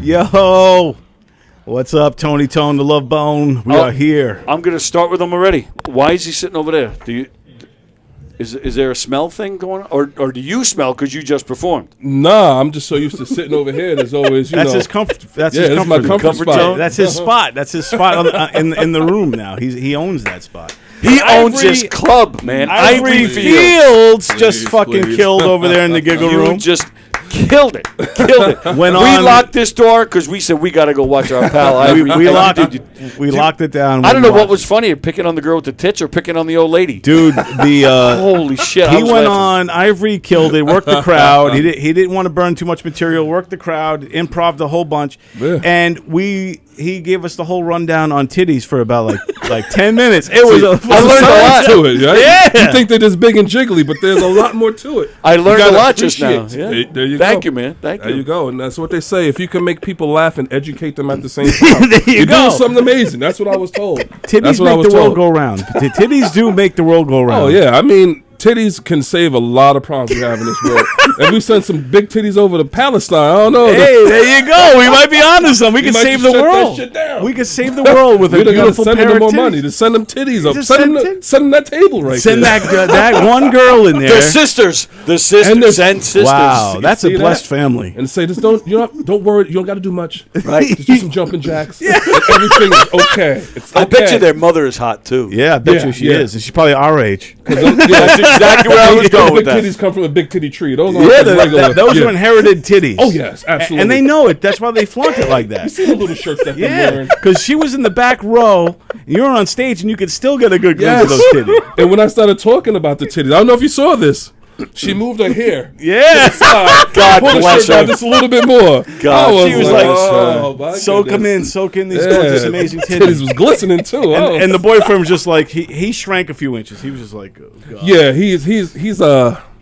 Yo, what's up, Tony Tone, the Love Bone? We are here. I'm going to start with him already. Why is he sitting over there? Is there a smell thing going on? Or do you smell because you just performed? Nah, I'm just so used to sitting over here. There's always, that's his comfort. That's his my comfort spot. zone. That's his spot. That's his spot in the room now. He owns that spot. He owns his club, man. Ivory Fields just fucking killed over there in the giggle room. You just killed it. We locked this door because we said we got to go watch our pal Ivory. We locked it down. I don't know what was funnier, picking on the girl with the tits or picking on the old lady. Dude, holy shit! He went on. Ivory killed it. Worked the crowd. He didn't want to burn too much material. Worked the crowd. Improv a whole bunch. Yeah. And he gave us the whole rundown on titties for about like 10 minutes. It was I learned a lot to it. Right? Yeah. You think they're just big and jiggly, but there's a lot more to it. I learned a lot just now. Yeah. There you go. Thank you, man. Thank you. There you go. And that's what they say. If you can make people laugh and educate them at the same time, you're doing something amazing. That's what I was told. Titties make the world go round. Titties do make the world go round. Oh, yeah. I mean, titties can save a lot of problems we have in this world. If we send some big titties over to Palestine, I don't know. Hey, there you go. We might be onto something. We can save the world. We can save the world with a beautiful pair of titties. Send them more money to send them titties up. Send them that table right there. Send that one girl in there. The sisters and sisters. Wow, that's a blessed family. And say, don't worry. You don't got to do much. Right? Just do some jumping jacks. Yeah. Everything is okay. I bet you their mother is hot too. Yeah, I bet you she is. And she's probably our age. That's exactly where I was going with that. Big titties come from a big titty tree. Those are inherited titties. Oh, yes, absolutely. And they know it. That's why they flaunt it like that. You see the little shirts that they're wearing? Because she was in the back row, and you were on stage, and you could still get a good glimpse of those titties. And when I started talking about the titties, I don't know if you saw this. She moved her hair. Yeah. God bless her. Just a little bit more. God, she was like, soak them in, soak in these gorgeous, amazing titties. Titties was glistening, too. And the boyfriend was just like, he shrank a few inches. He was just like, oh, God. Yeah, he's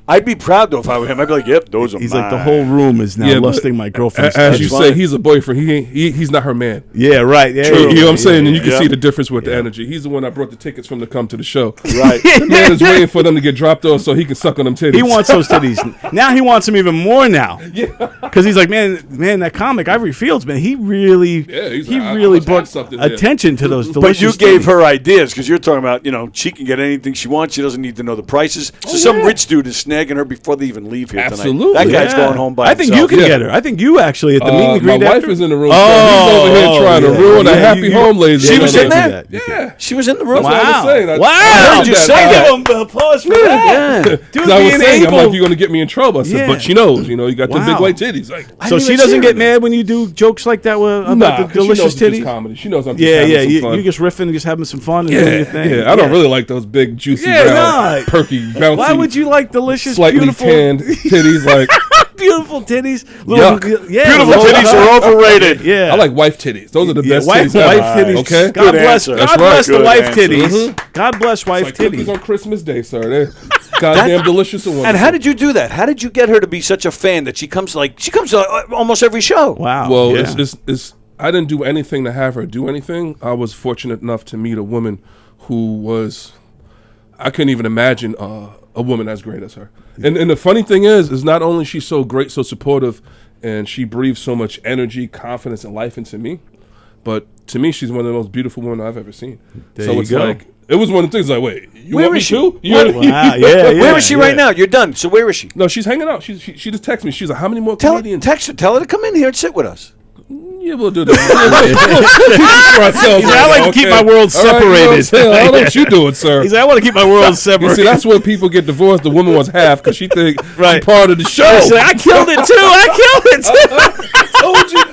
I'd be proud, though, if I were him. I'd be like, yep, those are He's mine. like, the whole room is now lusting my girlfriend. As you say, he's a boyfriend. He's not her man. Yeah, right. Yeah, you know what I'm saying? And you can see the difference with the energy. He's the one that brought the tickets for them to come to the show. Right. The man is waiting for them to get dropped off so he can suck on them titties. He wants those titties. Now he wants them even more now. Yeah. Because he's like, man, that comic, Ivory Fields, man, he really brought attention to those delicious But you gave her ideas because you're talking about, she can get anything she wants. She doesn't need to know the prices. So some rich dude is snagging her before they even leave here Absolutely. tonight. That guy's going home by himself. I think you can get her. I think you actually at the meet and greet. My wife is in the room. He's over here trying to ruin a happy home lady. She was in there? Yeah. She was in the room. Wow. Wow. Just give him applause for that. Yeah. Dude, I was saying, I'm like, you're going to get me in trouble. I said, but she knows. You got the big white titties. So she doesn't get mad when you do jokes like that about the delicious titties? Comedy. She knows I'm just having some fun. You just riffing and just having some fun and doing your thing. Yeah, I don't really like those big, juicy, round, perky, bouncy. Why would you like delicious, slightly beautiful tanned titties like beautiful titties? Yuck. Beautiful titties are overrated. Yeah, I like wife titties. Those are the best wife titties. Okay, God bless the wife titties. God bless wife titties. Cookies on Christmas Day, sir. They're goddamn delicious and wonderful. And how did you do that? How did you get her to be such a fan that she comes to almost every show? Wow. Well, it's I didn't do anything to have her do anything. I was fortunate enough to meet a woman who was, I couldn't even imagine a woman as great as her. And the funny thing is not only she's so great, so supportive, and she breathes so much energy, confidence, and life into me, but to me, she's one of the most beautiful women I've ever seen. So it's like, it was one of the things like, wait, you want me too? Where is she right now? You're done. So where is she? No, she's hanging out. She just texted me. She's like, how many more comedians? Tell her to come in here and sit with us. Yeah, we'll do that. I like to keep my world separated. How don't you do it, sir? He's like, I want to keep my world separated. See, that's when people get divorced. The woman wants half because she thinks she's part of the show. I killed it too.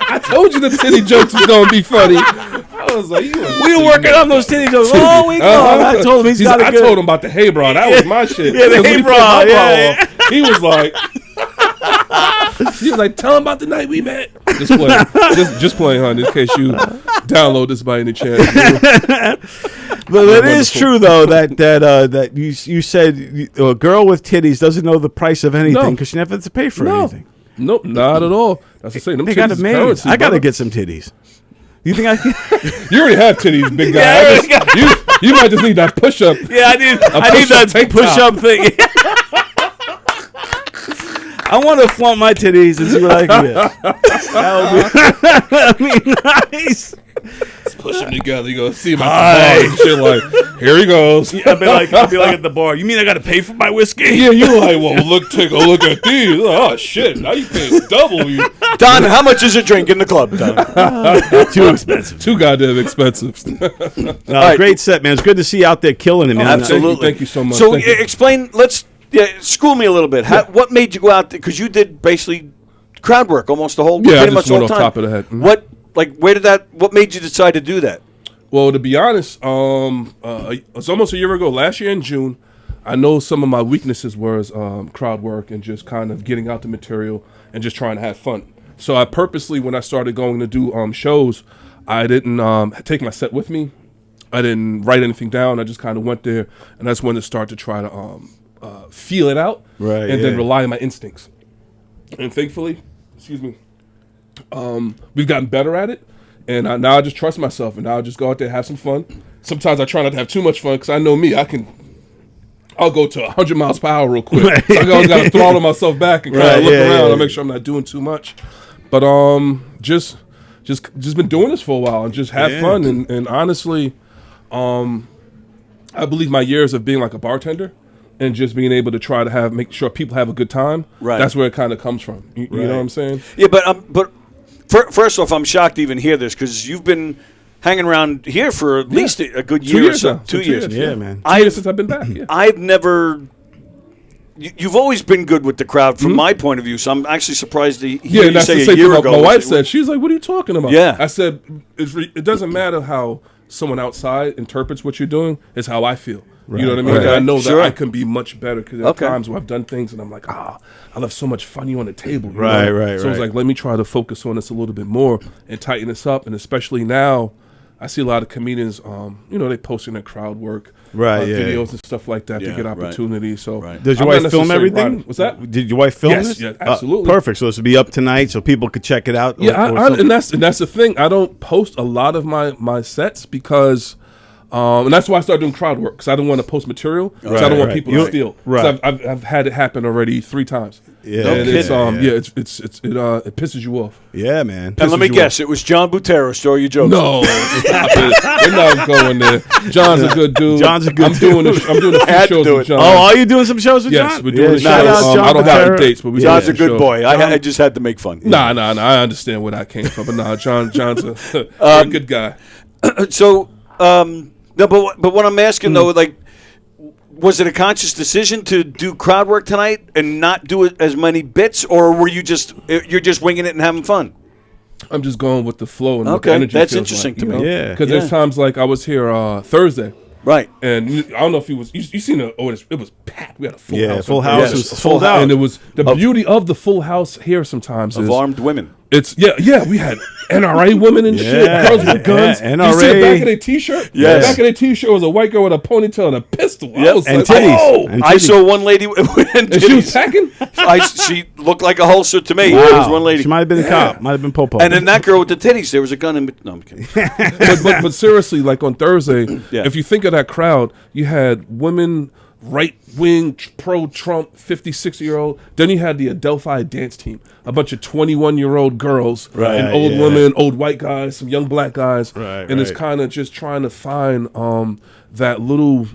I told you the titty jokes was going to be funny. I was like, we were working on those titty jokes all week long. I told him I told him about the hey bra. That was my shit. Yeah, the hey bra. He was like, tell him about the night we met. Just playing, honey, in case you download this by any chance. But it is true though that you said a girl with titties doesn't know the price of anything because she never has to pay for anything. Nope, not at all. That's the same. They got it made. I gotta get some titties. You think I can? You already have titties, big guy. You might just need that push-up. Yeah, I need that push-up thing. I want to flaunt my titties and see what I can get. That'll be nice. Push them together. You go see my bar and shit. Like, here he goes. I'll be like at the bar. You mean I got to pay for my whiskey? Yeah, you're like, well, take a look at these. Oh shit! Now you pay double. Don, how much is a drink in the club, Don? Too expensive. Too goddamn expensive. Right. Great set, man. It's good to see you out there killing it, man. Absolutely. Thank you so much. So explain. School me a little bit. What made you go out there? Because you did basically crowd work almost the whole. Yeah, pretty I much just went the off whole time. top of the head. Mm-hmm. What made you decide to do that? Well, to be honest, it's almost a year ago. Last year in June, I know some of my weaknesses was crowd work and just kind of getting out the material and just trying to have fun. So I purposely, when I started going to do shows, I didn't take my set with me. I didn't write anything down. I just kind of went there, and that's when to start to try to feel it out, right, and then rely on my instincts. And thankfully, we've gotten better at it. And now I just trust myself, and now I just go out there and have some fun. Sometimes I try not to have too much fun because I know me. I'll go to 100 miles per hour real quick. Right. So I always got to throttle myself back and kind of look around and make sure I'm not doing too much. But just been doing this for a while and just have fun. And honestly, I believe my years of being like a bartender and just being able to try to make sure people have a good time. Right. That's where it kind of comes from. You know what I'm saying? Yeah, but. First off, I'm shocked to even hear this because you've been hanging around here for at least a good year 2 years or so. now. 2 years. Yeah, man. 2 years since I've been back. Yeah. I've never. You've always been good with the crowd from my point of view, so I'm actually surprised to hear you say a year ago. My wife said, she's like, what are you talking about? Yeah. I said, it doesn't matter how someone outside interprets what you're doing, it's how I feel. Right. You know what I mean? Right. I know that I can be much better because there are times where I've done things and I'm like, I left so much fun on the table. Right. So it's like, let me try to focus on this a little bit more and tighten this up. And especially now, I see a lot of comedians, they posting their crowd work, videos and stuff like that to get opportunities. So, does your wife film everything? What's that? Did your wife film this? Yes, absolutely. Perfect. So this will be up tonight, so people could check it out. Yeah, and that's the thing. I don't post a lot of my sets because. And that's why I started doing crowd work because I don't want to post material because I don't want people to steal. Right. I've had it happen already 3 times. Yeah, and it pisses you off. Yeah, man. And let me guess, it was John Butero's story. You joking? No, stop it. We're not going there. John's a good dude. John's a good dude. I'm doing a few shows with John. Oh, are you doing some shows with John? Yes, we're doing a show. I don't have the dates, but we John's a good boy. I just had to make fun. Nah. I understand where that came from, but John's a good guy. So. No, but what I'm asking though, like, was it a conscious decision to do crowd work tonight and not do as many bits, or were you're just winging it and having fun? I'm just going with the flow and what the energy that's feels interesting like, to me. Yeah, because there's times like I was here Thursday. Right. And I don't know if he was. You seen it? Oh, it was packed. We had a full house. Full house. Yes. Sold out. And it was the beauty of the full house here. Sometimes of is armed women. It's we had NRA women and shit, girls with guns. NRA. You see the back of their t-shirt? Yes. The back of their t-shirt was a white girl with a ponytail and a pistol. Yep. I was And like, titties. oh. And I titties. saw one lady with titties. She was packing? She looked like a holster to me. Wow. There was one lady. She might have been a cop. Might have been Popo. And then that girl with the titties, there was a gun in. No, I'm kidding. but seriously, like on Thursday, Yeah. if you think of that crowd, you had women, right-wing, pro-Trump, 56-year-old. Then you had the Adelphi dance team, a bunch of 21-year-old girls and old women, old white guys, some young black guys. And it's kind of just trying to find that little,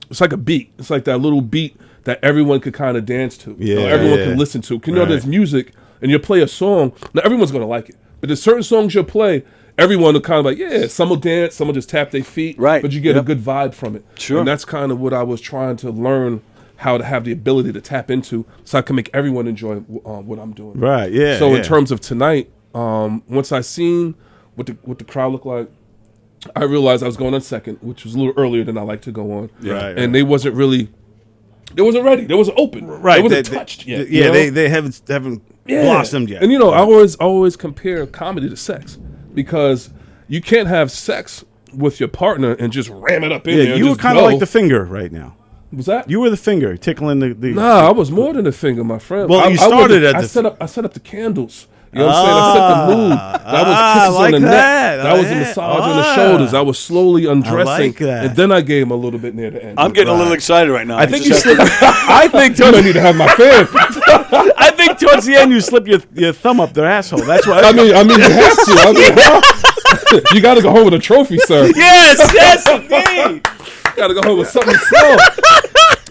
it's like a beat. It's like that little beat that everyone could kind of dance to. Everyone can listen to. You know, there's music, and you play a song. Now, everyone's going to like it. But there's certain songs you'll play, everyone will kind of like, some will dance, some will just tap their feet. Right. But you get a good vibe from it. Sure. And that's kind of what I was trying to learn how to have the ability to tap into so I can make everyone enjoy what I'm doing. Right, yeah. So in terms of tonight, once I seen what the crowd looked like, I realized I was going on second, which was a little earlier than I like to go on. Right. And they wasn't ready. They wasn't open. Right. They wasn't touched yet. Yeah, you know? they haven't blossomed yet. And I always compare comedy to sex because you can't have sex with your partner and just ram it up in there. You were kind of like the finger right now. Was that? You were the finger tickling the. Nah, I was more than a finger, my friend. Well, you started at I set up the candles You know what I'm saying? I set the mood. That was kisses like on the that. neck. That was a massage on the shoulders. I was slowly undressing. like that. And then I gave him a little bit near the end. I'm getting a little excited right now. I think just you have slip. I think I need to have my fan. I think towards the end you slip your thumb up their asshole. That's why. I mean, you have to. You got to go home with a trophy, sir. Yes, indeed. Got to go home with something to smell.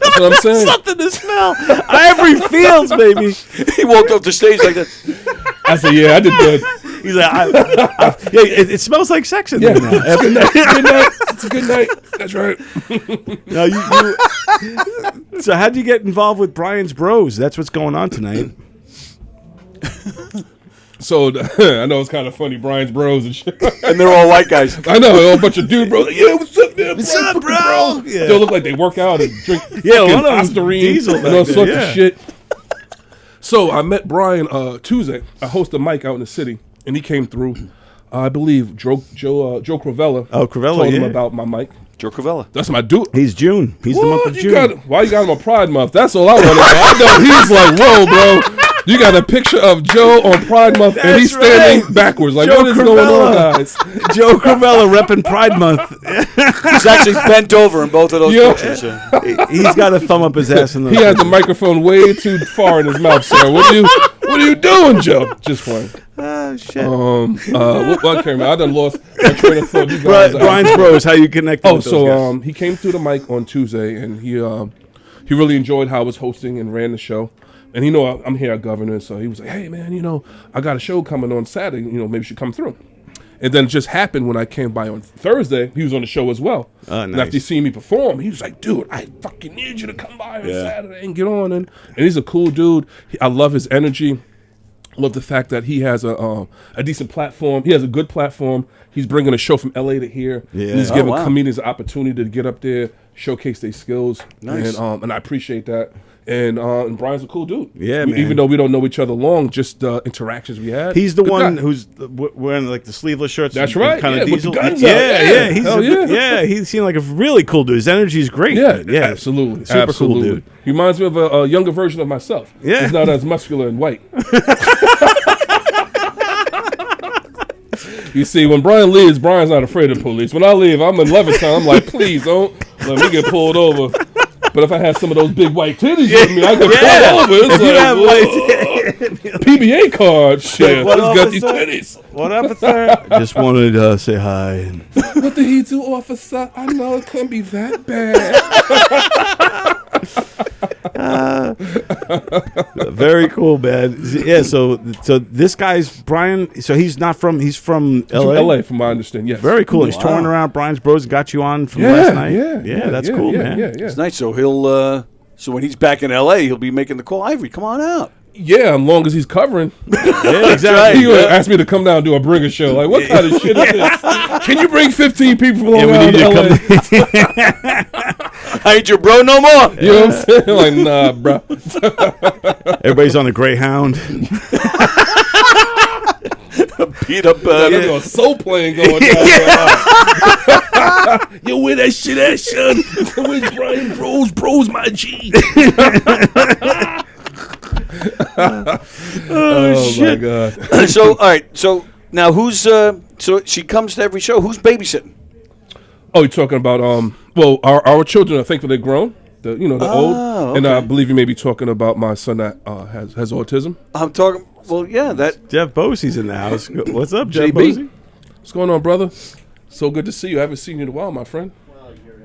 That's what I'm saying. Something to smell. Ivory Fields, baby. he walked off the stage like that. I said, yeah, I did good. He's like, yeah, it smells like sex in Yeah, there now. it's a good night. It's a good night. It's a good night. That's right. Now, so how'd you get involved with Brian's Bros? That's what's going on tonight. So I know it's kind of funny, Brian's Bros and shit. And they're all white guys. I know, a whole bunch of dude bros. Like, yeah, what's up, man? What's up, bro? Yeah. They look like they work out and drink Yeah, fucking one of them Ostarine diesel and all back sorts there, of shit. So I met Brian Tuesday. I host a mic out in the city, and he came through. I believe Joe Cravella. Oh, Cravella, told him yeah. about my mic. Joe Cravella. That's my dude. He's June. He's the month of June. Why you got him on Pride Month? That's all I want to know. I know he's like, whoa, bro. You got a picture of Joe on Pride Month, and he's standing backwards. Like, Joe what is going on, Cravella. guys? Joe Cravella repping Pride Month. He's actually bent over in both of those Yeah. pictures. He's got a thumb up his ass in the. He has the microphone way too far in his mouth, sir. What are you doing, Joe? Just playing. Oh shit. What camera? I done lost my train of thought. You guys, Brian's Bros. How you connected? Oh, with those so guys? he came through the mic on Tuesday, and he really enjoyed how I was hosting and ran the show. And I'm here at Governor, so he was like, "Hey man, I got a show coming on Saturday. Maybe you should come through." And then it just happened when I came by on Thursday, he was on the show as well. And after he seen me perform, he was like, "Dude, I fucking need you to come by on Saturday and get on." And he's a cool dude. I love his energy. Love the fact that he has a decent platform. He has a good platform. He's bringing a show from LA to here. Yeah. And he's giving comedians an opportunity to get up there, showcase their skills. Nice. And I appreciate that. And Brian's a cool dude. Yeah, man. Even though we don't know each other long, just the interactions we had. He's the Good one guy. who's wearing like the sleeveless shirts. That's right. Kind Yeah, of with the diesel. guns Yeah, out. yeah. He's Hell yeah. he seemed like a really cool dude. His energy is great. Yeah, absolutely. Super absolutely. cool dude. He reminds me of a younger version of myself. Yeah. He's not as muscular and white. You see, when Brian leaves, Brian's not afraid of police. When I leave, I'm in Levittown. I'm like, please don't let me get pulled over. But if I had some of those big white titties with me, I could pull over. It's If you have PBA card. Shit, What who's got these officer? titties? What officer? Just wanted to say hi. What did he do, officer? I know it couldn't be that bad. Very cool, man. Yeah. So this guy's Brian. So he's from He's LA. from LA, from my understanding. Yes. Very cool. He's touring around. Brian's Bros got you on from last night. Yeah, that's cool, man. Yeah. It's nice. So he'll. So when he's back in LA, he'll be making the call. Ivory, come on out. Yeah, as long as he's covering. Yeah, exactly. He asked me to come down and do a bringer show. Like, what kind of shit is this? Can you bring 15 people from Long we Island need to you LA? to come. I ain't your bro no more. You know what I'm saying? Like, nah, bro. Everybody's on a Greyhound. Beat up. There's a soul playing going down. Yo, where that shit at, son? Where's Brian Bros, my G? Oh shit. my God. So all right. So now who's? So she comes to every show. Who's babysitting? Oh, you're talking about well, our children are thankful they're grown. The old, and I believe you may be talking about my son that has autism. I'm talking. Well, yeah, that. Jeff Bosey's in the house. What's up, Jeff JB. Bosey? What's going on, brother? So good to see you. I haven't seen you in a while, my friend. Well, you're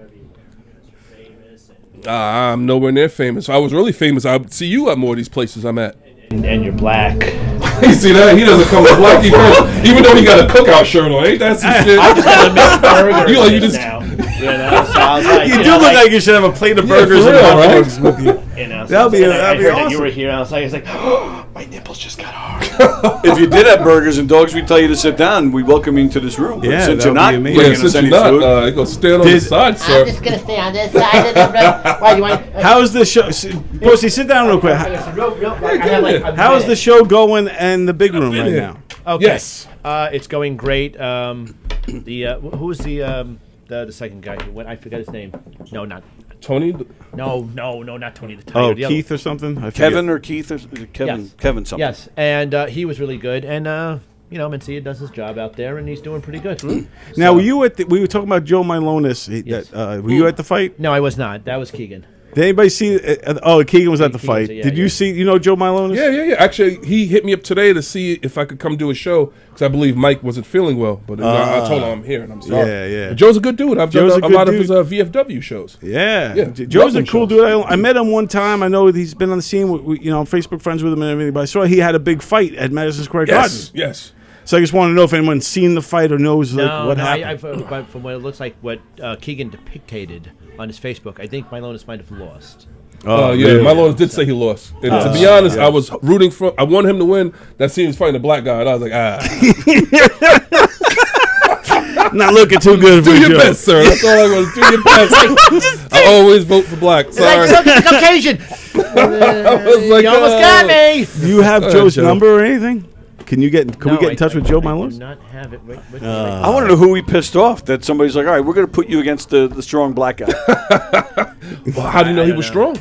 famous. I'm nowhere near famous. If I was really famous, I would see you at more of these places I'm at. And you're black. You see that? He doesn't come with black even though he got a cookout shirt on. Ain't that some shit? I just want to make burgers You just- now. So I was like, You do look like you should have a plate of burgers for and real, hot right? dogs with you. That'd be I heard awesome. that you were here, and I was like, oh, my nipples just got hard. If you did have burgers and dogs, we'd tell you to sit down. We welcome you into this room. But Yeah, since that you're would not be amazing. bringing Yeah, us since any you're not, food, you go stand on the side, sir. I'm just going to stay on this side of the room. Why do you want? How's the show? Bosey, sit down real quick. How is the show going and the big room right now? Okay. Yes. It's going great. Who was the second guy who went? I forgot his name. No, not Tony. No, not Tony the Tiger. Oh, the other Keith or something? I forget. Kevin or Keith or is it Kevin? Yes. Kevin something. Yes, and he was really good, and Mencia does his job out there, and he's doing pretty good. Now, were you at we were talking about Joe Milonis. Yes. Were you at the fight? No, I was not. That was Keegan. Did anybody see? Keegan was at the Keegan was fight. it, yeah, Did you yeah. see? You know Joe Milonis? Yeah. Actually, he hit me up today to see if I could come do a show because I believe Mike wasn't feeling well. But I told him I'm here and I'm sorry. Yeah. But Joe's a good dude. I've Joe's done a a good lot dude. of his VFW shows. Yeah. Yeah, Joe's a love cool them dude. I met him one time. I know he's been on the scene. I'm Facebook friends with him and everything. But I saw he had a big fight at Madison Square Garden. Yes. So I just want to know if anyone's seen the fight or knows what happened. But from what it looks like, what Keegan depicted on his Facebook, I think Milonis might have lost. Yeah, really? Milonis did say he lost. And to be honest, I was rooting for. I wanted him to win. That scene was fighting a black guy, and I was like, Not looking too good for do your Joe. best, sir. That's all I want. Do your best. I always vote for black. Sorry. Like, look, Caucasian. like, you almost got me. Do you have Joe's Joe. number or anything? Can we get in touch with Joe I Milonis? do not have it with me. I want to know who we pissed off. That somebody's like, all right, we're going to put you against the strong black guy. Well, how do you know he was strong?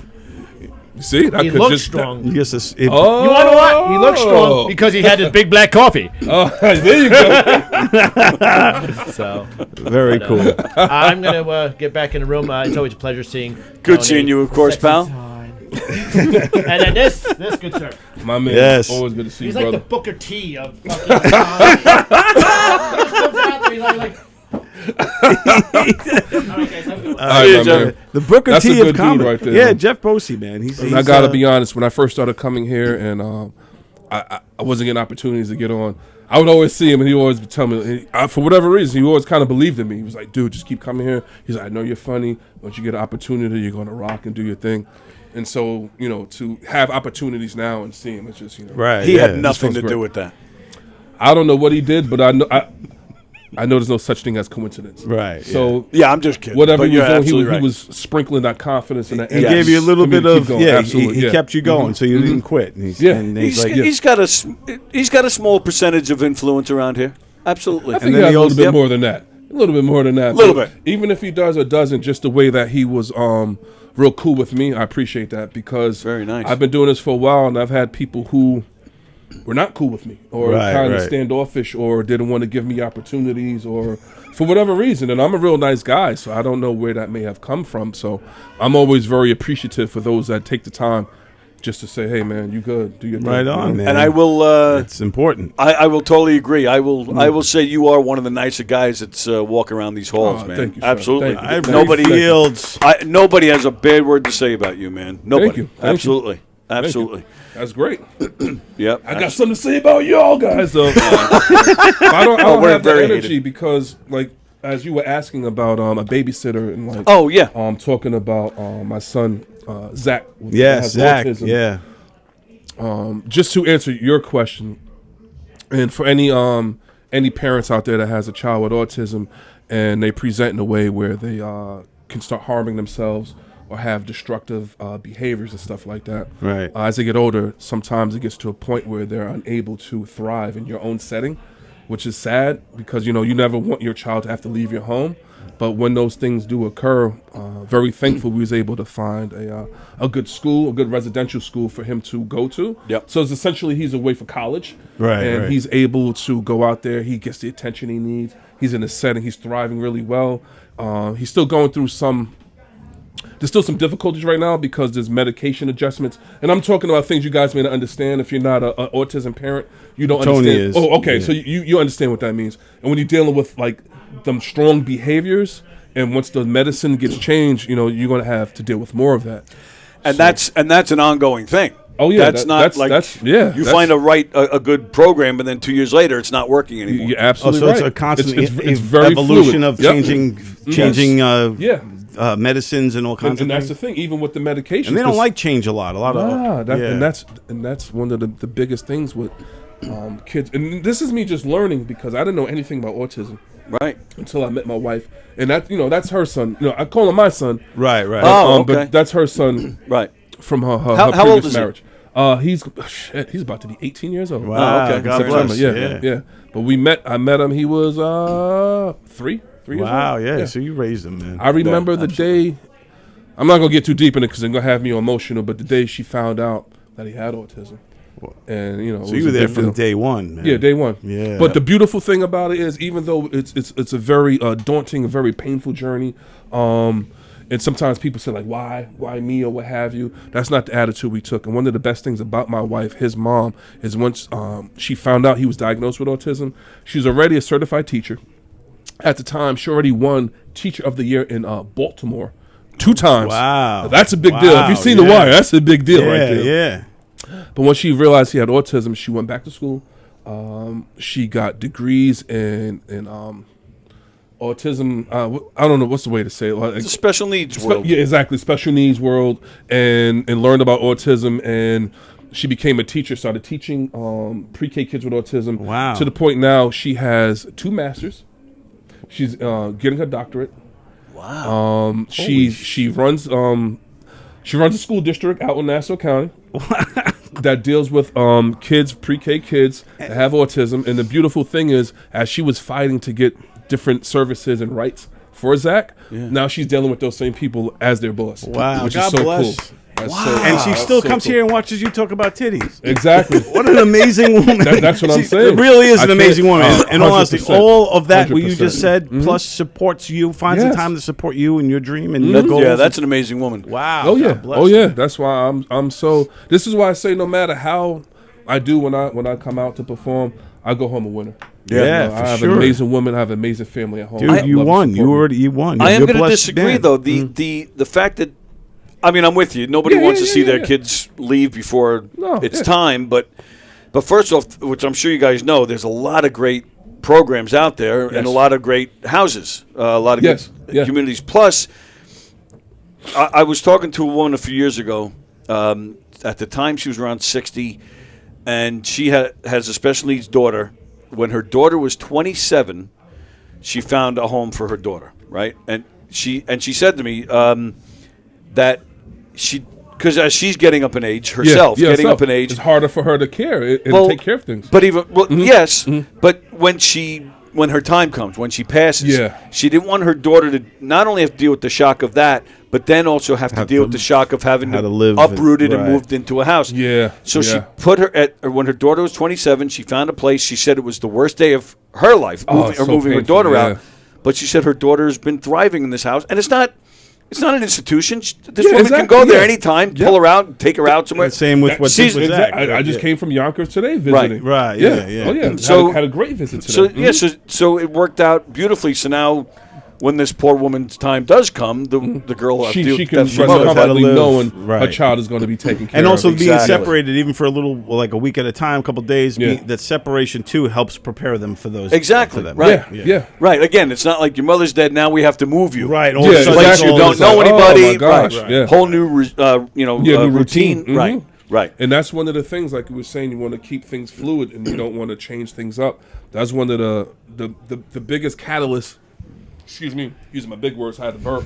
See, He looked strong. Yes, You want to know what? He looked strong because he had his big black coffee. There you go. So very cool. I'm going to get back in the room. It's always a pleasure seeing. Good Tony. seeing you, of course, Sexy pal. time. And then this good sir. My man, Yes. always good to see He's you, like brother. the Booker T of fucking. Just comes out there, he's like. All right, guys, have a good one. All right, Yeah, my Jeff. man. The Booker That's a T good of dude comedy. right there, Yeah, man. Jeff Bosey, man. He's And I gotta be honest. When I first started coming here, and I wasn't getting opportunities to get on, I would always see him, and he always would tell me, for whatever reason, he always kind of believed in me. He was like, "Dude, just keep coming here." He's like, "I know you're funny. Once you get an opportunity, you're gonna rock and do your thing." And so, to have opportunities now and see him, it's just, right. He had nothing feels to great. do with that. I don't know what he did, but I know there's no such thing as coincidence. Right. So Yeah, I'm just kidding. whatever but he you're was doing, absolutely right. he was sprinkling that confidence and that He energy gave you a little for me to bit keep of going. Absolutely, He yeah. kept you going, so you didn't quit. And he's, Yeah. and he's like, He's got a small percentage of influence around here. Absolutely. I think then he has he a little also- bit more than that. A little bit more than that. Little But bit. Even if he does or doesn't, just the way that he was real cool with me, I appreciate that because Very nice. I've been doing this for a while, and I've had people who were not cool with me or Right, kind of right. standoffish or didn't want to give me opportunities or for whatever reason. And I'm a real nice guy, so I don't know where that may have come from. So I'm always very appreciative for those that take the time just to say, "Hey, man, you good? Do your thing." right on, man. and I will. It's important. I will totally agree. I will say you are one of the nicer guys that's walking around these halls, Oh, man. thank you, sir. Absolutely. Thank you. Ivory Nobody, Fields. nobody has a bad word to say about you, man. Nobody. you. Thank Absolutely. Absolutely. That's great. Yep. I got something to say about y'all guys, though. I don't we're have the very energy hated. because, like, as you were asking about a babysitter and like, Oh yeah. talking about my son Zach. that Yes, has Zach. autism. Yeah. Just to answer your question, and for any parents out there that has a child with autism and they present in a way where they can start harming themselves or have destructive behaviors and stuff like that. Right. As they get older, sometimes it gets to a point where they're unable to thrive in your own setting, which is sad because, you never want your child to have to leave your home. But when those things do occur, very thankful we was able to find a good school, a good residential school for him to go to. Yep. So it's essentially he's away for college. Right, And right. he's able to go out there. He gets the attention he needs. He's in a setting. He's thriving really well. He's still going through there's still some difficulties right now because there's medication adjustments. And I'm talking about things you guys may not understand. If you're not an autism parent, you don't Tony understand. is. Oh, okay. Yeah. So you understand what that means. And when you're dealing with like them strong behaviors, and once the medicine gets changed, you're going to have to deal with more of that. And that's an ongoing thing. Oh, yeah, That's that- not that's- like that's- yeah, you that's- find a good program, and then 2 years later, it's not working anymore. You're Oh, absolutely so right. it's a constant It's very evolution fluid. of Yep. changing Yeah. medicines and all kinds And of that's things. the thing, even with the medication. And they don't like change a lot. A lot of And that's one of the biggest things with kids. And this is me just learning because I didn't know anything about autism Right. until I met my wife, and that's her son. I call him my son. right, right. Oh, okay. But that's her son Right. from her How previous old is he? marriage. He's about to be 18 years old. Wow, okay. God September, bless. yeah. But I met him. He was 3 years Wow, old. yeah. So you raised them, man. I remember the day I'm not gonna get too deep in it because it's gonna have me emotional. But the day she found out that he had autism, and so you were there from day one, man. Yeah, day one. Yeah. But the beautiful thing about it is, even though it's a very daunting, a very painful journey, and sometimes people say like, why me or what have you. That's not the attitude we took. And one of the best things about my wife, his mom, is once she found out he was diagnosed with autism, she's already a certified teacher. At the time, she already won Teacher of the Year in Baltimore 2 times. Wow. That's a big deal. If you've seen The Wire, that's a big deal right there. Yeah. But when she realized he had autism, she went back to school. She got degrees in autism. I don't know what's the way to say it. Like, It's a special needs world. Yeah, exactly. Special needs world, and learned about autism. And she became a teacher. Started teaching pre-K kids with autism. Wow. To the point now she has 2 masters. She's getting her doctorate. Wow. She runs a school district out in Nassau County that deals with kids, pre-K kids that have autism. And the beautiful thing is, as she was fighting to get different services and rights for Zach, now she's dealing with those same people as their boss. Wow. Which God is so bless. cool. And she still comes here and watches you talk about titties. Exactly. What an amazing woman. That's what I'm saying. Really is an amazing woman. And honestly, 100%. all of that what you 100%. just said, plus supports you, finds the Yes. time to support you and your dream and your goals. Yeah, that's an amazing woman. Wow. Oh yeah. God bless Oh you. yeah. That's why I'm so. This is why I say no matter how I do when I come out to perform, I go home a winner. Yeah, I for have sure. an amazing woman. I have an amazing family at home. Dude, I you love won. to You support me. won. I am You're going to blessed disagree, man. though. The fact that, I mean, I'm with you. Nobody Yeah, wants yeah, to see yeah, their yeah. kids leave before it's yeah. time. But first off, which I'm sure you guys know, there's a lot of great programs out there and a lot of great houses, a lot of good communities. Plus, I was talking to a woman a few years ago. At the time, she was around 60, and she has a special needs daughter. When her daughter was 27, she found a home for her daughter, right? And she said to me that because as she's getting up in age herself, up in age, it's harder for her to care and take care of things. But yes, but when her time comes, when she passes, she didn't want her daughter to not only have to deal with the shock of that, but then also have to deal with the shock of having to live uprooted and moved into a house. Yeah. So she put her when her daughter was 27. She found a place. She said it was the worst day of her life, moving her daughter out. But she said her daughter has been thriving in this house, and it's not an institution. This woman can go there anytime, pull her out, take her out somewhere. Same with what Zach. I just came from Yonkers today visiting. Right. Yeah. Oh yeah. So had a great visit today. So it worked out beautifully. So now, when this poor woman's time does come, the girl will she can that's rest mother. comfortably knowing Right. her child is going to be taken care And of. also being Exactly. separated, even for a little, like a week at a time, a couple of days, that separation too helps prepare them for those. Exactly. For them. Right. Yeah. Right. Again, it's not like your mother's dead. Now we have to move you. Right. Yeah, It's like exactly. you don't It's know like, anybody. oh my gosh, Right. yeah. Whole new, new routine. routine. Right. Right. And that's one of the things, like you were saying, you want to keep things fluid and you don't want to change things up. That's one of the biggest catalysts. Excuse me, using my big words, I had to burp.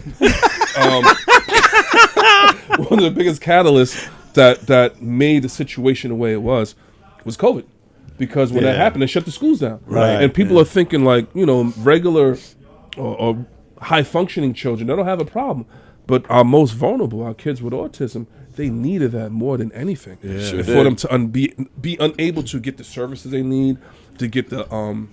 One of the biggest catalysts that made the situation the way it was COVID. Because when that happened, they shut the schools down. Right. And people are thinking like, regular or high-functioning children, they don't have a problem. But our most vulnerable, our kids with autism, they needed that more than anything. Sure For did. them to be unable to get the services they need, to get the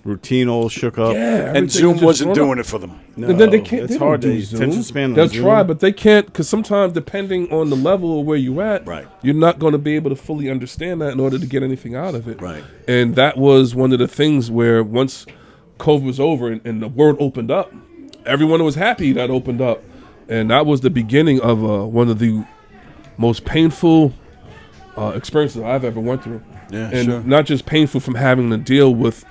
routine all shook up. And Zoom wasn't doing it for them. No, and then they can't. It's They hard. don't do Attention Zoom. span. They'll on Zoom. try, but they can't because sometimes, depending on the level of where you at, Right. you're not going to be able to fully understand that in order to get anything out of it. Right. And that was one of the things where once COVID was over and the world opened up, everyone was happy that opened up, and that was the beginning of one of the most painful experiences I've ever went through. Yeah, And sure. not just painful from having to deal with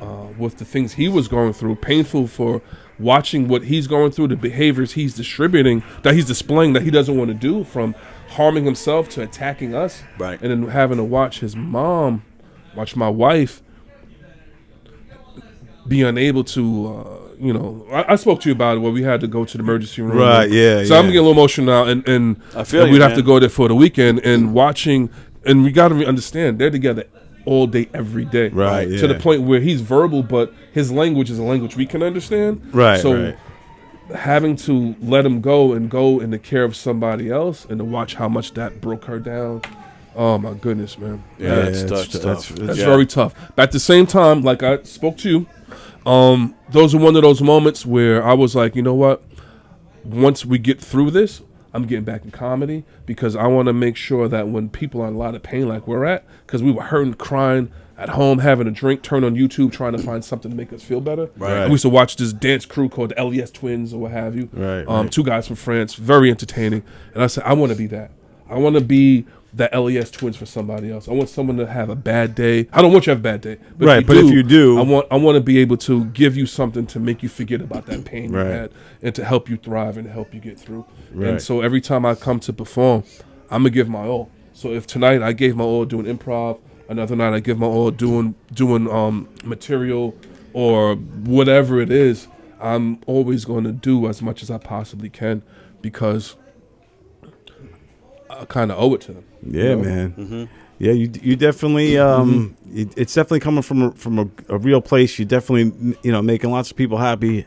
the things he was going through, painful for watching what he's going through, the behaviors he's distributing, that he's displaying that he doesn't want to do, from harming himself to attacking us. Right. And then having to watch his mom, watch my wife be unable to, I spoke to you about it where we had to go to the emergency room. Right, yeah, So I'm yeah. getting a little emotional now, and I feel you, we'd have man. to go there for the weekend and watching, and we got to understand they're together all day, every day. Right, To the yeah. point where he's verbal, but his language is a language we can understand. Right, So right. having to let him go in the care of somebody else, and to watch how much that broke her down. Oh my goodness, man. Yeah, it's tough. That's very tough. But at the same time, like I spoke to you, those are one of those moments where I was like, you know what? Once we get through this, I'm getting back in comedy, because I want to make sure that when people are in a lot of pain like we're at, because we were hurting, crying, at home, having a drink, turn on YouTube, trying to find something to make us feel better. Right. And we used to watch this dance crew called the LES Twins or what have you. Right. Two guys from France, very entertaining. And I said, I want to be that. I want to be the LES Twins for somebody else. I want someone to have a bad day. I don't want you to have a bad day. But if you do, I want to be able to give you something to make you forget about that pain you had, and to help you thrive and help you get through. Right. And so every time I come to perform, I'm going to give my all. So if tonight I gave my all doing improv, another night I give my all doing material or whatever it is, I'm always going to do as much as I possibly can, because I kind of owe it to them. Yeah, man. Mm-hmm. Yeah, you definitely. It's definitely coming from a real place. You definitely making lots of people happy,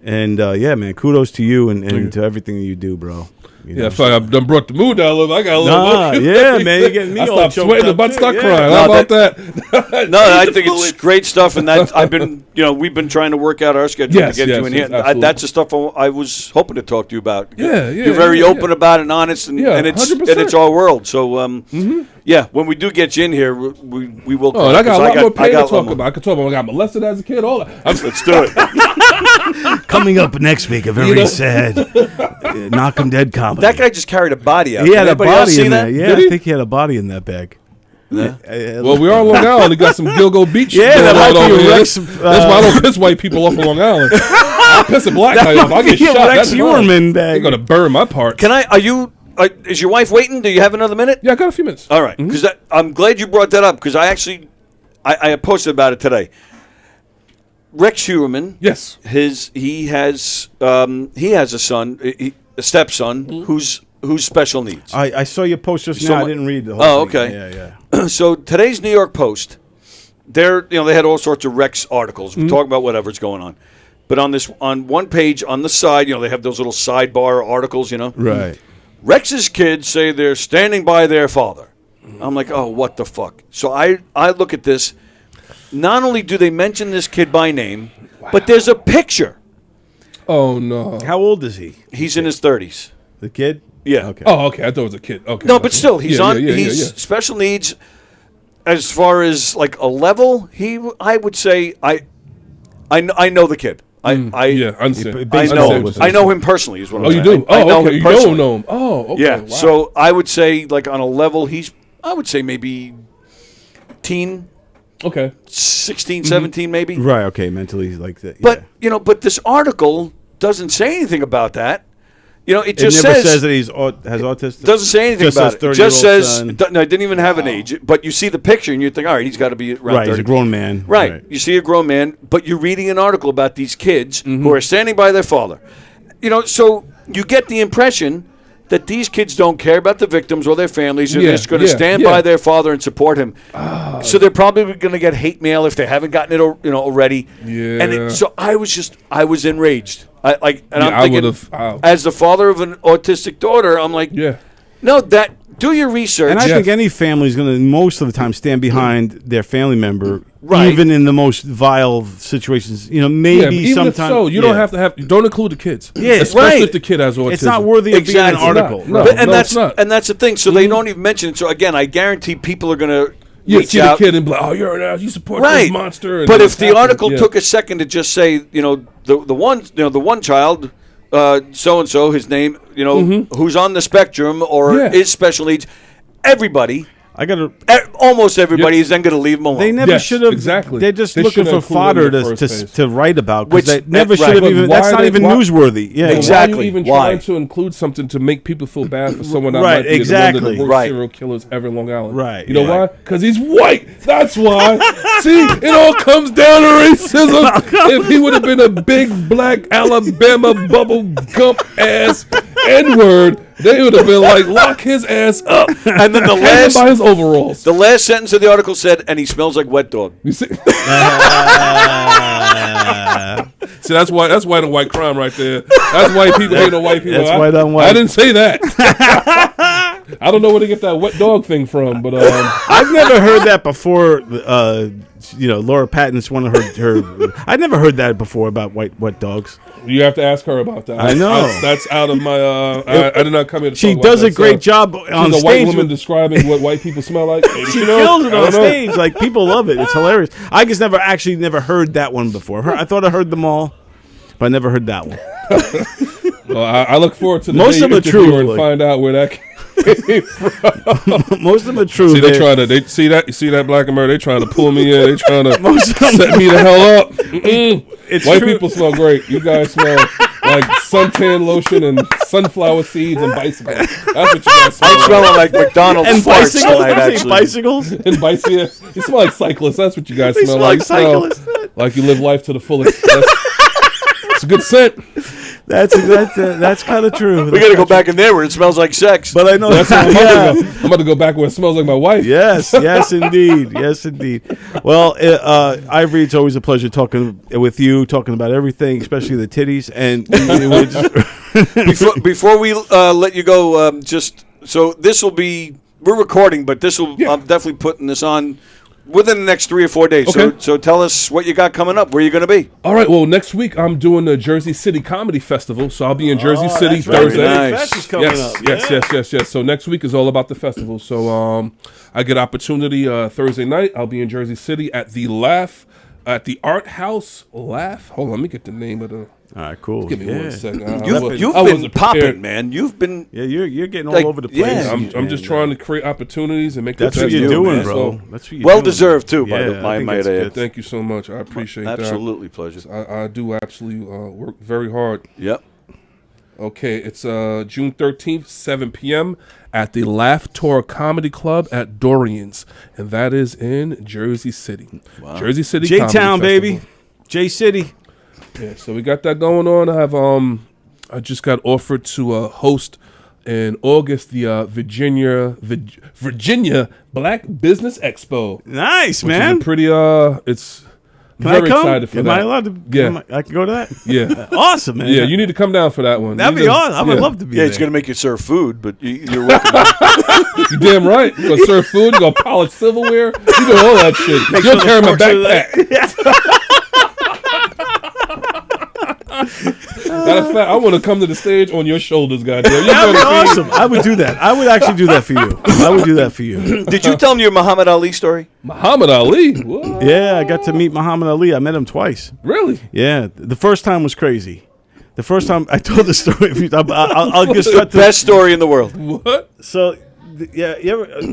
and yeah, man. Kudos to you and to everything that you do, bro. I feel like I've done brought the mood down a little. I got a little. Yeah, man. You're getting me all stopped sweating. About to start crying. How about that? No, I think it's great stuff, and that we've been trying to work out our schedule to get you in here. That's the stuff I was hoping to talk to you about. Yeah. You're very open about it and honest, and it's our world. So, yeah, when we do get you in here, we will. Oh, and I got a lot more pain to talk about. I can talk about when I got molested as a kid. All that. Let's do it. Coming up next week, a very sad Knock 'em Dead comedy. That guy just carried a body out. He had a body in there. That? Yeah, I think he had a body in that bag. Yeah. Well, we are on Long Island. We got some Gilgo Beach. Yeah, that might be a Rex. That's why I don't piss white people off on Long Island. I piss a black guy off. I get shot. Rex Uerman bag. They're gonna burn my part. Is your wife waiting? Do you have another minute? Yeah, I got a few minutes. All right, because I'm glad you brought that up, because I posted about it today. Rex Uerman. Yes. He has a son, a stepson who's special needs. I saw your post just now. I didn't read the whole thing. Okay. Yeah. So today's New York Post, they had all sorts of Rex articles talking about whatever's going on, but on one page on the side, they have those little sidebar articles, Right. Rex's kids say they're standing by their father. I'm like, oh, what the fuck? So I look at this. Not only do they mention this kid by name, but there's a picture. Oh, no. How old is he? He's in his 30s. The kid? Yeah. Okay. Oh, okay. I thought it was a kid. Okay. No, but still, he's he's special needs. As far as like a level, I would say I know the kid. I understand. I know him personally. Is what I'm saying. You do? I know okay. him personally. You know him. Oh, okay. Yeah. Wow. So I would say, like on a level, I would say maybe teen. Okay. 16, 17 maybe. Right, okay, mentally like that. But, but this article doesn't say anything about that. It just never says that he has autism. Doesn't say anything just about it. It just says, son. No, it didn't even have an age. But you see the picture and you think, all right, he's got to be around 30. He's a grown man. Right. You see a grown man, but you're reading an article about these kids who are standing by their father. So you get the impression that these kids don't care about the victims or their families. They're just going to stand by their father and support him. So they're probably going to get hate mail if they haven't gotten it, already. Yeah. And so I was enraged. I'm thinking, wow. as the father of an autistic daughter, I'm like, no, do your research. And I think any family is going to most of the time stand behind their family member, even in the most vile situations. Maybe even sometimes. If so, you don't have to don't include the kids. Yeah, especially if the kid has autism. It's not worthy of being an article. It's not. And that's the thing. So they don't even mention it. So again, I guarantee people are going to. See the kid and be like, oh, you're an ass. You support this monster. And but if the article took a second to just say, the one child, so and so, his name, who's on the spectrum or is special needs, everybody. Almost everybody is then going to leave them alone. They never should have. Exactly. They're just looking for fodder to write about. Which they never should have even. That's not even newsworthy. Yeah, exactly. Why are you even trying to include something to make people feel bad for someone that might be one of the worst serial killers ever in Long Island? Right. You know why? Because he's white. That's why. See, it all comes down to racism. If he would have been a big black Alabama bubble gump ass N-word, they would have been like, lock his ass up. And then by his overalls. The last sentence of the article said, and he smells like wet dog. You see? See, that's white and white crime right there. That's white people hating on white people. That's white on white. I didn't say that. I don't know where to get that wet dog thing from, but I've never heard that before. Laura Patton's one of her. I never heard that before about wet dogs. You have to ask her about that. I know. That's out of my. I did not come here to She talk about does a that. great job on She's a stage. white woman describing what white people smell like. She kills it on stage. Like, people love it. It's hilarious. I just never heard that one before. I thought I heard them all, but I never heard that one. Well, I look forward to the Most day of them are interview true, and like- find out where that came from. Most of them are true. See, they trying to. They see that. You see that Black America? They trying to pull me in. They trying to set me the hell up. White true. people smell great. You guys smell like suntan lotion and sunflower seeds and bicycles. That's what you guys smell. I'm smelling like McDonald's and farts bicycles. tonight, Did you say actually. bicycles. And bicycle. You smell like cyclists. That's what you guys They smell smell like. like cyclists. Like you live life to the fullest. It's a good scent. That's kind of true. We got to go back in there where it smells like sex. But I know That's what I'm about yeah. to go. I'm about to go back where it smells like my wife. Yes, indeed. Yes, indeed. Well, Ivory, it's always a pleasure talking with you, talking about everything, especially the titties. And Before we let you go, so this will be, we're recording, but this will, Yeah. I'm definitely putting this on within the next 3 or 4 days. Okay. So tell us what you got coming up. Where you going to be? All right. Well, next week I'm doing the Jersey City Comedy Festival, so I'll be in Jersey City Thursday. Very nice. Fest is coming up. Yes. So next week is all about the festival. So I get opportunity Thursday night. I'll be in Jersey City at the Art House Laugh. Hold on, let me get the name of the. All right, cool. Give me 1 second. You've I been wasn't popping, prepared. man. You've been. Yeah, you're getting all Like, over the place. yeah. I'm just trying to create opportunities and make That's the what best you're of it, doing, man. bro. So, That's what you're Well doing. deserved, too, by Yeah, the I by think might that's I good. add. thank you so much. I appreciate that. Absolutely pleasure. I do absolutely work very hard. Yep. Okay, it's June 13th, 7 p.m. at the Laugh Tour Comedy Club at Dorian's, and that is in Jersey City. Wow. Jersey City Comedy J-Town, baby. Festival. J-City. Yeah, so we got that going on. I have I just got offered to host in August the Virginia Black Business Expo. Nice, Which man. is a pretty it's Can very I come? excited for Am that. I allowed to? Yeah. I can go to that? Yeah. Awesome, man. Yeah, you need to come down for that one. That'd You be just- awesome. I would love to be Yeah, there. it's going to make you serve food, but you're welcome. You damn right. You gonna serve food, you gonna polish silverware, you do all that shit. Make You'll sure the carry my forks are backpack. Matter of fact, I want to come to the stage on your shoulders, goddamn. You That'd be gonna be- awesome. I would do that. I would actually do that for you. I would do that for you. Did you tell him your Muhammad Ali story? Muhammad Ali. What? Yeah, I got to meet Muhammad Ali. I met him twice. Really? Yeah, the first time was crazy. The first time I told the story a few times. I'll get straight to Best story in the world. What? So,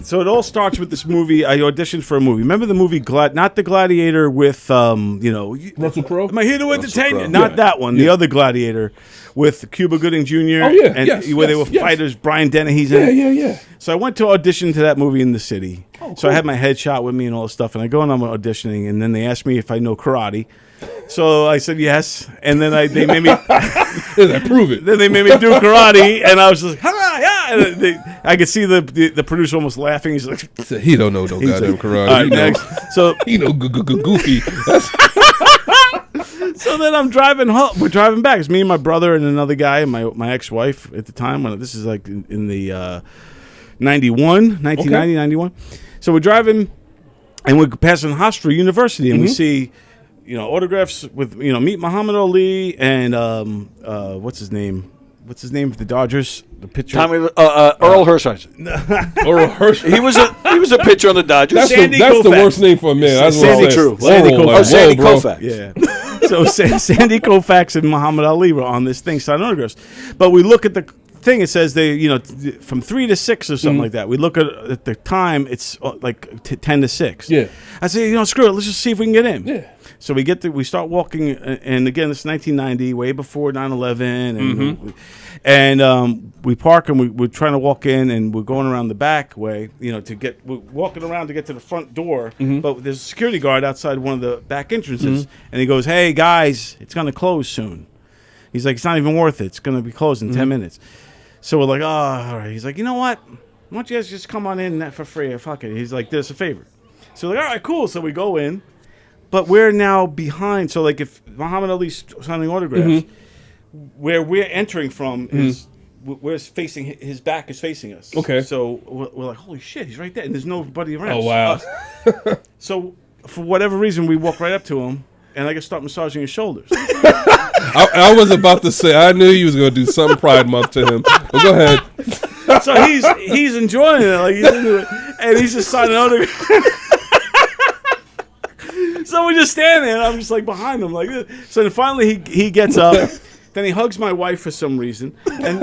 so it all starts with this movie. I auditioned for a movie. Remember the movie not the Gladiator with Russell Crowe? Am I here to entertain you? Crowe. Not Yeah. that one. The other Gladiator with Cuba Gooding Jr. Oh, yeah. and Yes, where they yes, were yes. fighters. Brian Dennehy's in it. Yeah. So I went to audition to that movie in the city. Oh, So I cool. had my headshot with me and all this stuff, and I go and I'm auditioning, and then they asked me if I know karate. So I said yes, and then they made me. Prove it. Then they made me do karate, and I was just like, yeah. And I could see the producer almost laughing. He's like, He don't know no goddamn karate. all right, He know- next. So He know goofy. That's So then I'm driving home. We're driving back. It's me and my brother and another guy and my ex-wife at the time. When this is like in the 1990, 91. So we're driving, and we're passing Hofstra University, and we see, autographs with, meet Muhammad Ali and what's his name? What's his name for the Dodgers? The pitcher. Earl Hershiser. Oral Hershey. He was a pitcher on the Dodgers. That's Sandy the Koufax. worst name for a man. That's what I'm Sandy saying. True. Sandy Oral, Koufax. like, Sandy whoa, bro. Koufax. Yeah. So Sandy Koufax and Muhammad Ali were on this thing signing autographs. But we look at the thing, it says they, from 3 to 6 or something like that. We look at the time, it's like 10 to 6. Yeah. I say, screw it, let's just see if we can get in. Yeah. So we start walking, and again, it's 1990, way before 9/11, and we park, and we're trying to walk in, and we're going around the back way, we're walking around to get to the front door, but there's a security guard outside one of the back entrances, and he goes, "Hey guys, it's gonna close soon." He's like, "It's not even worth it. It's gonna be closed in 10 minutes." So we're like, "Oh, all right." He's like, "You know what? Why don't you guys just come on in for free? Fuck it." He's like, "Do us a favor." So we're like, "All right, cool." So we go in. but we're now behind. So like if Muhammad Ali's signing autographs, where we're entering from is we're facing his back is facing us. Okay. So we're like, holy shit, he's right there, and there's nobody around. Oh wow. So for whatever reason, we walk right up to him, and I can start massaging his shoulders. I was about to say I knew you was gonna do some Pride Month to him. But go ahead. So he's enjoying it, like he's into it, and he's just signing autographs. So we just stand there, and I'm just like behind him, like this. So then finally he gets up, then he hugs my wife for some reason, and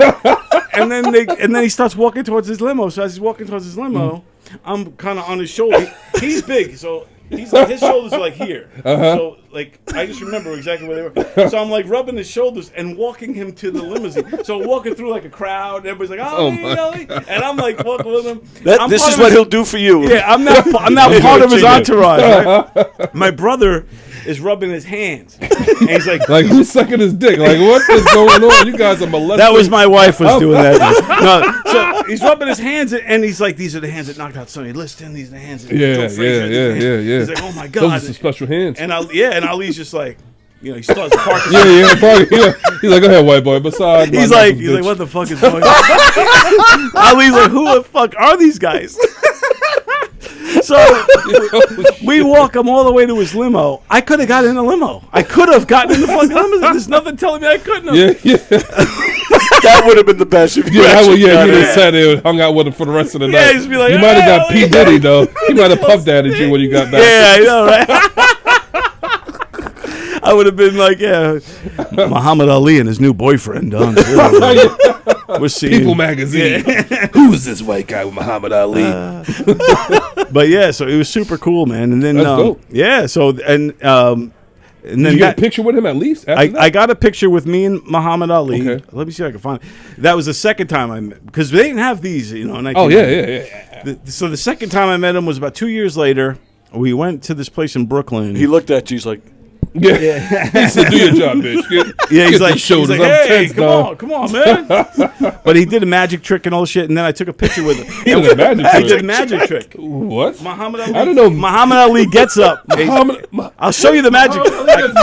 then he starts walking towards his limo. So as he's walking towards his limo, I'm kind of on his shoulder. He's big, so he's like, his shoulders are like here. So like I just remember exactly where they were. So I'm like rubbing his shoulders and walking him to the limousine. So walking through like a crowd, and everybody's like, "Oh, Ali," and I'm like walking with him. This is what he'll do for you. Yeah, I'm not part of his entourage. Right? My brother is rubbing his hands, and he's like who's sucking his dick? Like, what is going on? You guys are molesting. That was my wife was doing that. No, so he's rubbing his hands, and he's like, "These are the hands that knocked out Sonny Liston. These are the hands that Joe Frazier." Yeah. He's like, "Oh my god, Those are some special hands. And Ali's just like, he starts parking. He's like, go ahead, white boy. Besides, he's like, what the fuck is going on? Ali's like, who the fuck are these guys? So we walk him all the way to his limo. I could have gotten in a limo. I could have gotten in the fucking limo. There's nothing telling me I couldn't have. Yeah. That would have been the best. If you He sat there and hung out with him for the rest of the night. He'd be like, you might have got P. Diddy, though. He might have puffed that at you when you got back. Yeah, I know, right? I would have been like, Muhammad Ali and his new boyfriend, Don Sill. We're seeing People magazine. Who is this white guy with Muhammad Ali? But yeah, so it was super cool, man. And then That's dope. Yeah, so and then Did you get a picture with him at least? I got a picture with me and Muhammad Ali. Okay. Let me see if I can find it. That was the second time I met, because they didn't have these, in Oh yeah. So the second time I met him was about 2 years later. We went to this place in Brooklyn. He looked at you. He's like, Yeah. He said, "Do your job, bitch." he's like, shoulders. "Hey, come on, man." But he did a magic trick and all shit, and then I took a picture with him. He did a magic He trick. did a magic trick. What? Muhammad Ali. I don't know. Muhammad Ali gets up. I'll show you the magic. Magic?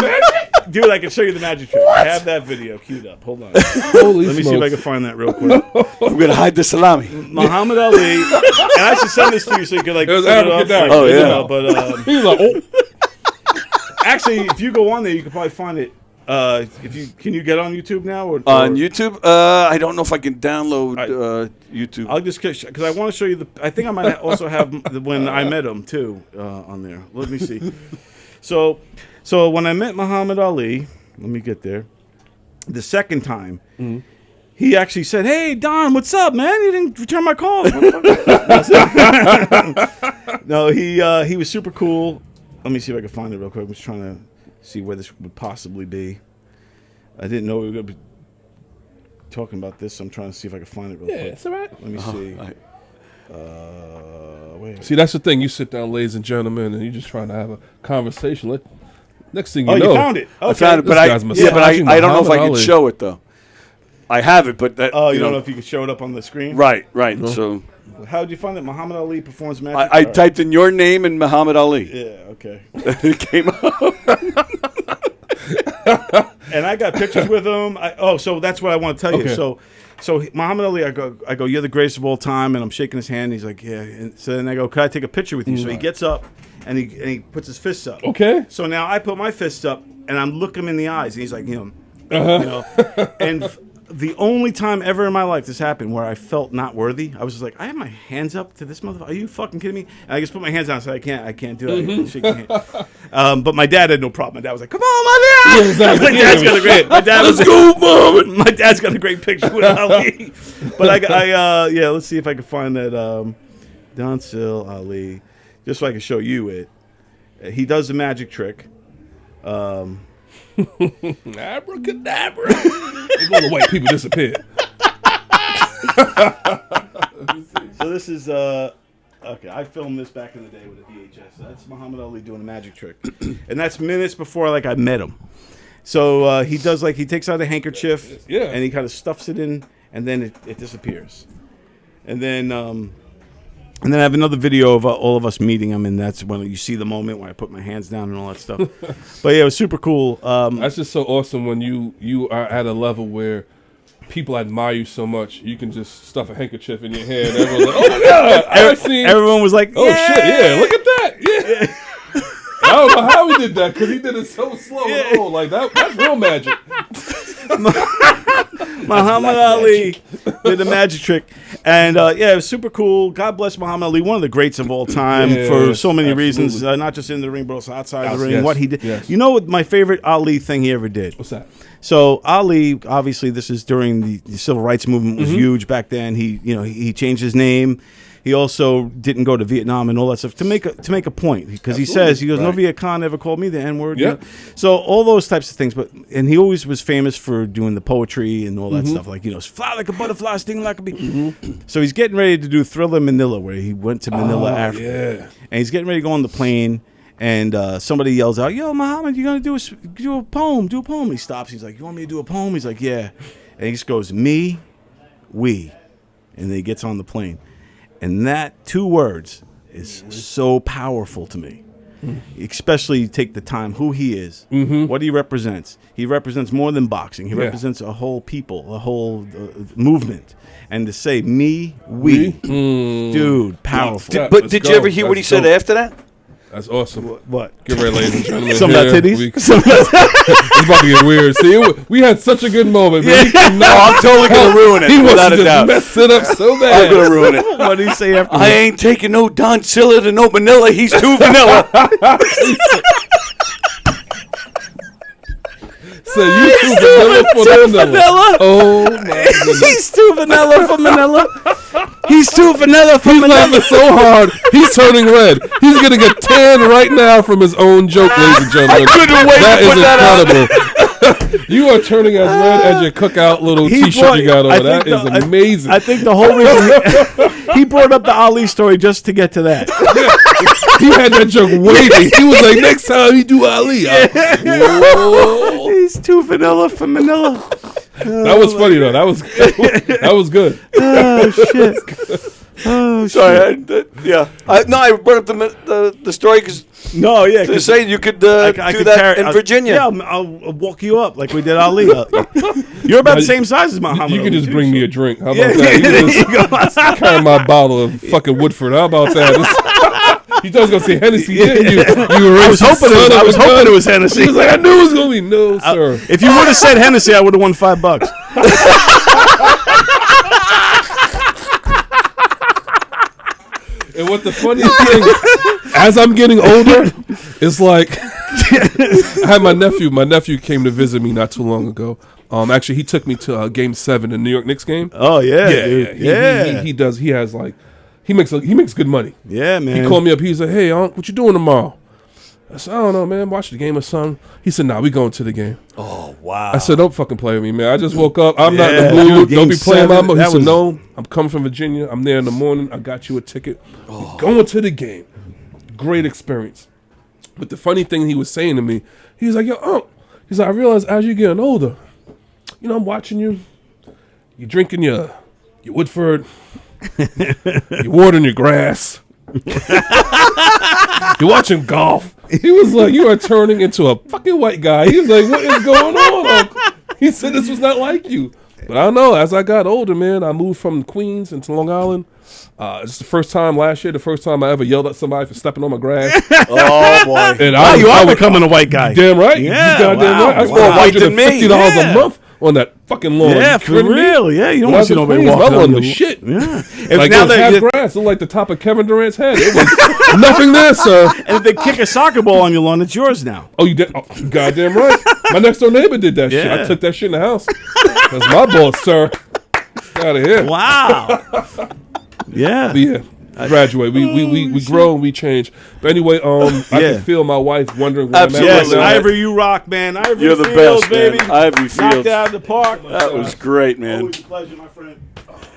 Dude, I can show you the magic trick. I have that video queued up. Hold on. Holy Let me see if I can find that real quick. "I'm gonna hide the salami." Muhammad Ali, and I should send this to you so you can like. It was put it African up. Dad. Oh, yeah. But He's like, oh. actually, if you go on there, you can probably find it. Can you get on YouTube now? Or On YouTube, I don't know if I can download YouTube. I'll just because I want to show you I think I might also have when I met him too on there. Let me see. So when I met Muhammad Ali, let me get there. The second time, he actually said, "Hey Don, what's up, man? You didn't return my call." No, he was super cool. Let me see if I can find it real quick. I'm just trying to see where this would possibly be. I didn't know we were going to be talking about this, so I'm trying to see if I can find it real quick. It's all right. Let me see. Wait. See, that's the thing. You sit down, ladies and gentlemen, and you're just trying to have a conversation. Next thing you know, you found it. Okay. I found it, but I don't know if I can show it though. I have it, but that, you don't know if you can show it up on the screen. Right. No. So how did you find it? Muhammad Ali performs magic. I typed in your name and Muhammad Ali. Yeah. Okay. It came up. And I got pictures with him. So that's what I want to tell you. Okay. So Muhammad Ali, I go, "You're the greatest of all time," and I'm shaking his hand. He's like, "Yeah." And so then I go, "Can I take a picture with you?" So he gets up and he puts his fists up. Okay. So now I put my fists up and I'm looking him in the eyes, and he's like, and the only time ever in my life this happened where I felt not worthy, I was just like, I have my hands up to this motherfucker. Are you fucking kidding me? And I just put my hands down and said, I can't do it. I shake my hand. But my dad had no problem. My dad was like, "Come on, my dad." Yeah, exactly. My dad's got a great. My dad Let's go, Mom. My dad's got a great picture with Ali. But let's see if I can find that Don Sill Ali, just so I can show you it. He does the magic trick. Abracadabra. All the white people disappeared. So this is okay. I filmed this back in the day with a VHS. That's Muhammad Ali doing a magic trick, and that's minutes before I met him. So he does he takes out a handkerchief, and he kind of stuffs it in, and then it disappears, and then And then I have another video of all of us meeting him, and that's when you see the moment when I put my hands down and all that stuff. But yeah, it was super cool. That's just so awesome when you are at a level where people admire you so much, you can just stuff a handkerchief in your hand. Everyone's like, "Oh my God, I've seen." Everyone was like, "Oh shit, yeah, look at that!" Yeah. I don't know how he did that because he did it so slow. And old. Like that's real magic. Muhammad Ali did the magic trick, and yeah, it was super cool. God bless Muhammad Ali, one of the greats of all time for so many reasons, not just in the ring, but also outside the ring. Yes, what he did, yes. You know, what my favorite Ali thing he ever did? What's that? So Ali, obviously, this is during the civil rights movement was huge back then. He changed his name. He also didn't go to Vietnam and all that stuff to make a point because he goes, no Viet Cong ever called me the N-word. Yep. So all those types of things, and he always was famous for doing the poetry and all that stuff, like fly like a butterfly, sting like a bee. So he's getting ready to do Thriller Manila, where he went to Manila, Africa, and he's getting ready to go on the plane. And somebody yells out, "Yo, Muhammad, you gonna do a poem? Do a poem." He stops. He's like, "You want me to do a poem?" He's like, "Yeah." And he just goes, "Me, we," and then he gets on the plane. And that 2 words is so powerful to me. Especially take the time, who he is, what he represents. He represents more than boxing. He represents a whole people, a whole movement. And to say me, we, dude, powerful. But did you ever hear what he said after that? That's awesome. What? Get ready, ladies and gentlemen. Some about titties? It's about to get weird. See, we had such a good moment, man. I'm totally going to ruin it. He wants without to a doubt. mess it up so bad. I'm going to ruin it. What did he say after I ain't taking no Don Silla to no Manila. He's too vanilla. So you too vanilla for Manila. Oh my goodness. He's too vanilla for Manila. He's too vanilla for He's Manila. laughing so hard, he's turning red. He's getting a tan right now from his own joke, ladies and gentlemen. I couldn't wait That to is put that out. incredible. You are turning as red as your cookout little T-shirt you got on. That is amazing. I think the whole reason he brought up the Ali story just to get to that. He had that joke waiting. He was like, next time you do Ali. Whoa. He's too vanilla for Manila. That was funny though. That was good. Oh shit. Oh shit. Sorry. I brought up the story because No, yeah. to say you could I do could that in Virginia. Yeah, I'll walk you up like we did Ali. You're about the same size as Muhammad. You can just bring me a drink. How about Yeah, that? there You you can go. just carry my bottle of fucking Woodford. How about that? You thought I was gonna say Hennessy, didn't you? I was hoping it was Hennessy. He was like, I knew it was gonna be no, sir. If you would have said Hennessy, I would have won $5. And what the funniest thing, as I'm getting older, it's like I had my nephew. My nephew came to visit me not too long ago. Actually, he took me to Game 7, the New York Knicks game. Oh yeah, dude. He does. He has like he makes good money. Yeah, man. He called me up. He's like, "Hey, Unc, what you doing tomorrow?" I said, "I don't know, man. Watch the game or something." He said, "Nah, we going to the game." Oh wow! I said, "Don't fucking play with me, man. I just woke up. I'm not in the Yeah, mood. dude, Don't be Game playing my 7, mood." He that said, was- "No, I'm coming from Virginia. I'm there in the morning. I got you a ticket. We're going to the game." Great experience. But the funny thing he was saying to me, he's like, "Yo, Unc," he's like, "I realize as you're getting older, I'm watching you. You're drinking your Woodford. You're watering your grass. You're watching golf." He was like, "You are turning into a fucking white guy." He was like, "What is going on, Uncle?" He said, "This was not like you." But I don't know. As I got older, man, I moved from Queens into Long Island. It's the first time I ever yelled at somebody for stepping on my grass. Oh boy! And You are was becoming a white guy. damn right. Yeah, You goddamn wow, right. I spent wow. White than me. $150 Yeah. a month on that fucking lawn. Yeah, You for kidding me? real. Yeah, you don't When I want to see was in nobody Queens, walking my on lawn the was shit. Yeah. Like now it was half that grass. It looked like the top of Kevin Durant's head. It was nothing there, sir. and if they kick a soccer ball on your lawn, it's yours now. Oh, you did? Oh, goddamn right. My next door neighbor did that shit. Yeah. I took that shit in the house. That's my ball, sir. Out of here. Wow. Yeah. But yeah. Graduate. We grow and we change. But anyway, I can feel my wife wondering where I'm at Yes, right now. Ivory, you rock, man. Ivory You're the Fields, best, baby. man. Ivory Knocked Fields. out of the park. That was great, man. Always a pleasure, my friend.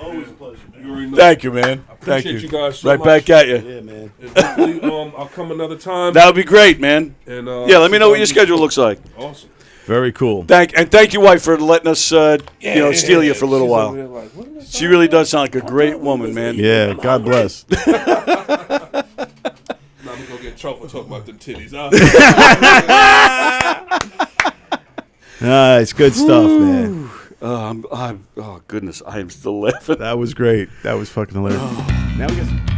Always a pleasure. You already know. Thank you, man. Thank Appreciate you. you guys so right much. back at you. Yeah, man. And hopefully, I'll come another time. That would be great, man. And Yeah, let me know what your schedule looks like. Awesome. Very cool. Thank you, wife, for letting us steal you for a little She's while. over there like, what are they She really does sound like a great woman, man. Yeah, God bless. Now I'm gonna go get in trouble for talking about them titties. Nice, good stuff, man. Oh goodness, I am still laughing. That was great. That was fucking hilarious. Now we got.